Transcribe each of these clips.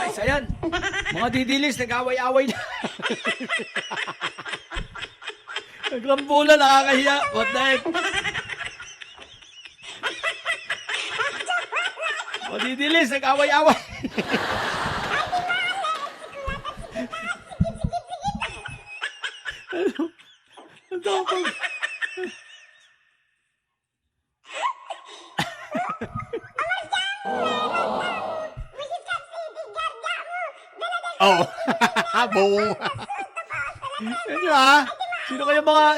guys, ayan. Mga didilis, nag-away-away na. Naglambulan, nakakahiya. What the heck? Mga didilis, nag-away-away. Ang tapang. Oh. Boom. Yan yun ha.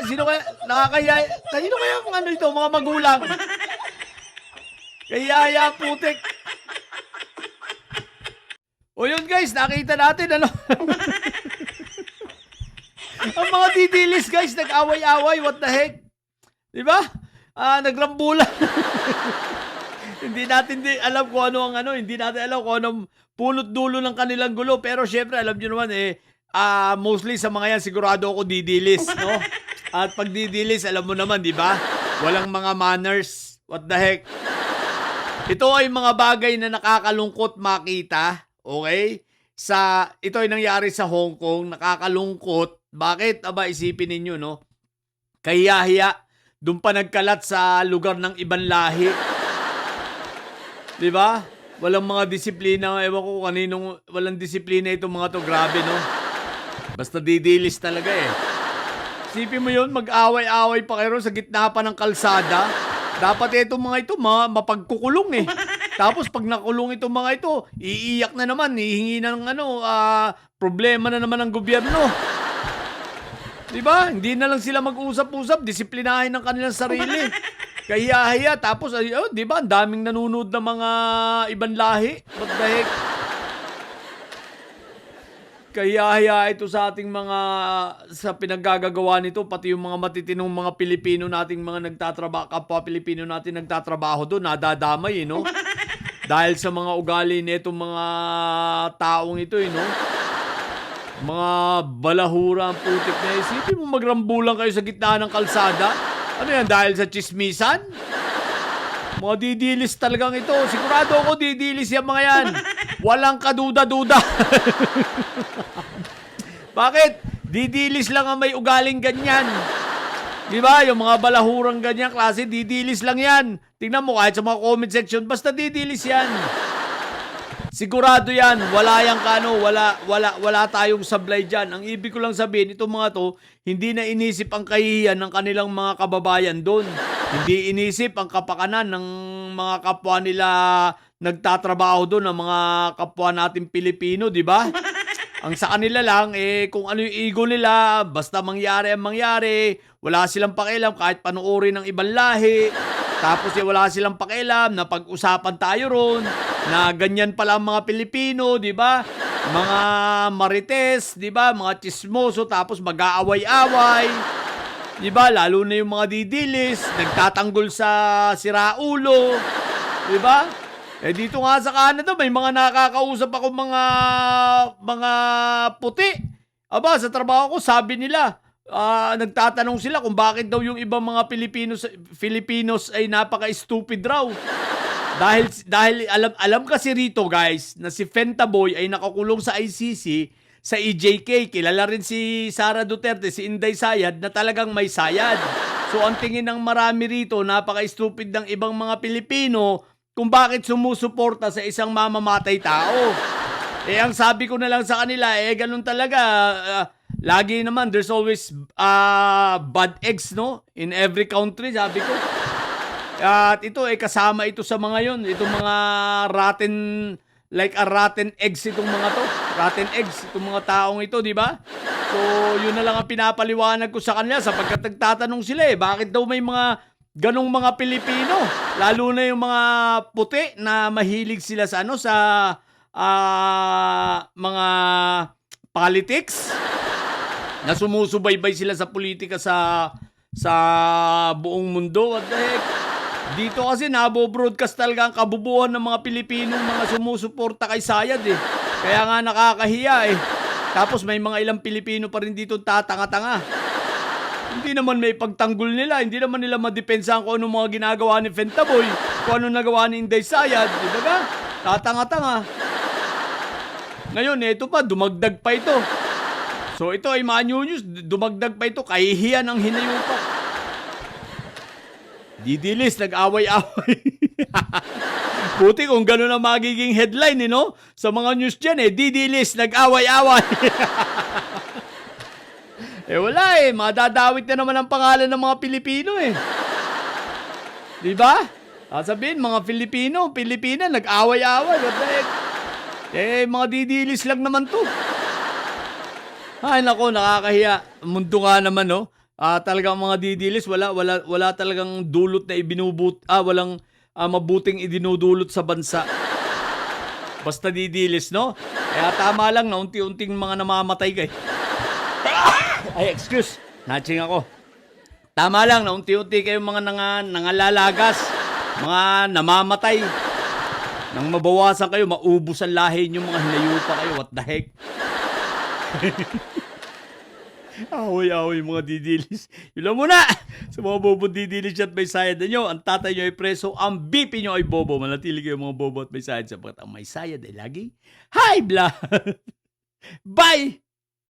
Sino kaya nakakaya, kanino kaya mga ano ito, mga magulang? Kaya putik. O yun guys, nakita natin ano. Ang mga didilis guys, nag-away-away, what the heck? Diba? Nagrambulan. Hindi natin alam kung ano ang ano, hindi natin alam kung anong pulot dulo ng kanilang gulo. Pero syempre, alam nyo naman mostly sa mga yan, sigurado ako didilis, no? At pag didilis, alam mo naman, di ba? Walang mga manners. What the heck? Ito ay mga bagay na nakakalungkot makita, okay? Ito ay nangyari sa Hong Kong, nakakalungkot. Bakit? Aba, isipin ninyo, no? Kahiya-hiya, doon pa nagkalat sa lugar ng ibang lahi. Di ba? Walang mga disiplina. Ewan ko kaninong walang disiplina itong mga to. Grabe, no? Basta didilis talaga eh. Isipin mo yun, mag-away-away pa kayo sa gitna pa ng kalsada. Dapat itong mga ito, mapagkukulong eh. Tapos pag nakulong itong mga ito, iiyak na naman, hihingi na ng problema na naman ng gobyerno. Diba? Hindi na lang sila mag-usap-usap, disiplinahin ng kanilang sarili. Kahiya-hiya, tapos, diba? Ang daming nanonood ng mga ibang lahi. What the heck? Kahiya-hiya ito sa ating sa pinaggagawa nito, pati yung mga matitinong mga Pilipino nating mga nagtatrabaho, kapwa Pilipino natin nagtatrabaho doon, nadadamay, no? Dahil sa mga ugali nitong mga taong ito, no? Mga balahura ang putik na. Isipin mo magrambulan kayo sa gitna ng kalsada. Ano yan, dahil sa chismisan? Mga didilis talagang ito. Sigurado ako didilis yan mga yan. Walang kaduda-duda. Bakit? Didilis lang ang may ugaling ganyan. Diba? Yung mga balahurang ganyan klase, didilis lang yan. Tingnan mo kahit sa mga comment section, basta didilis yan. Sigurado yan, wala tayong sablay dyan. Ang ibig ko lang sabihin, itong mga to, hindi na inisip ang kahihiyan ng kanilang mga kababayan doon. Hindi inisip ang kapakanan ng mga kapwa nila nagtatrabaho doon, ng mga kapwa natin Pilipino, di ba? Ang sa kanila lang, kung ano yung ego nila, basta mangyari ang mangyari, wala silang pakialam kahit panuorin ng ibang lahi. Tapos wala silang pakialam na pag-usapan tayo ron, na ganyan pala ang mga Pilipino, di ba? Mga marites, di ba? Mga chismoso, tapos mag-aaway-away. Di ba? Lalo na yung mga didilis, nagtatanggol sa siraulo. Di ba? Dito nga sa Canada, may mga nakakausap ako mga puti. Aba, sa trabaho ko, sabi nila, nagtatanong sila kung bakit daw yung ibang mga Filipinos ay napaka-stupid raw. Dahil alam kasi rito guys na si Fentaboy ay nakakulong sa ICC sa EJK. Kilala rin si Sara Duterte, si Inday Sayad na talagang may sayad. So ang tingin ng marami rito, napaka-stupid ng ibang mga Pilipino kung bakit sumusuporta sa isang mamamatay tao. Ang sabi ko na lang sa kanila, ganun talaga. Lagi naman, there's always bad eggs, no? In every country, sabi ko. At ito, kasama ito sa mga yon. Itong mga rotten, like a rotten eggs itong mga to. Rotten eggs, itong mga taong ito, di ba? So, yun na lang ang pinapaliwanag ko sa kanila sapagkat nagtatanong sila bakit daw may mga ganong mga Pilipino? Lalo na yung mga puti na mahilig sila sa mga politics. Na sumusubaybay sila sa politika sa buong mundo. What the heck? Dito kasi nabo-broadcast talaga ang kabubuhan ng mga Pilipinong mga sumusuporta kay Sayad Kaya nga nakakahiya Tapos may mga ilang Pilipino pa rin dito tatanga-tanga. Hindi naman may pagtanggol nila. Hindi naman nila madepensahan kung anong mga ginagawa ni Fentaboy. Kung anong nagawa ni Inday Sayad. Di ba? Tatanga-tanga. Ngayon, ito pa, dumagdag pa ito. So ito ay manyunyus, dumagdag pa ito, kahihiyan ang hinayupa. Didilis, nag-away-away. Buti kung gano'n ang magiging headline, no? Sa mga news dyan, didilis, nag-away-away. Wala madadawit na naman ang pangalan ng mga Pilipino Di ba? Sabihin, mga Pilipina, nag-away-away. What the heck? Mga didilis lang naman to. Ay, nako, nakakahiya. Mundo nga naman, no? Talagang mga didilis, wala talagang dulot na walang mabuting idinudulot sa bansa. Basta didilis, no? Kaya tama lang na unti-unting mga namamatay kay. Ay, excuse. Natching ako. Tama lang na unti-unti kayong mga nangalalagas, mga namamatay. Nang mabawasan kayo, maubos ang lahi nyo, mga hinayupa kayo. What the heck? Away-away mga didilis. Yun lang muna. Sa mga bobo didilis at may sayad na nyo, ang tatay nyo ay preso, ang BP nyo ay bobo. Manatili kayo mga bobo at may sayad sapagkat ang may sayad ay lagi high blood. Bye!